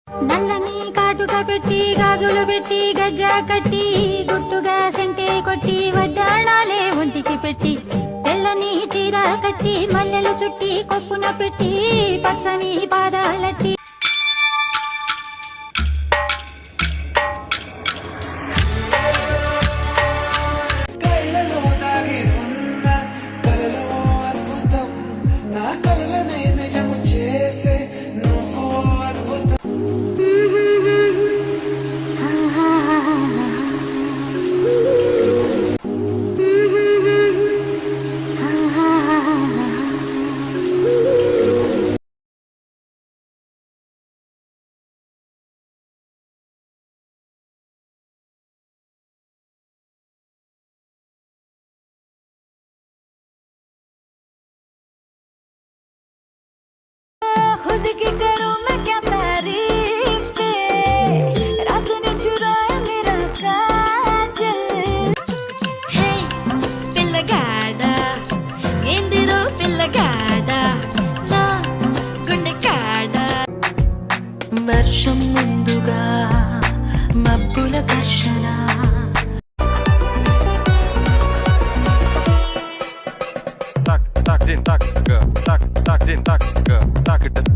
నల్లని కాటుక పెట్టి గాజులు పెట్టి గజ్జా కట్టి గుట్టుగా సెంటే కొట్టి వడ్డాణాలే ఒంటికి పెట్టి తెల్లని చీర కట్టి మల్లెలు చుట్టి కొప్పున పెట్టి పచ్చని పాదాలట్టి खुद की करूं मैं क्या तारीफ रात ने चुराया मेरा काजल हे पिల్లగాడా ఎందిరో పిల్లగాడా నా గుండె కాడా వర్షం ముందుగా మబ్బుల ఘర్షణ tak din tak din tak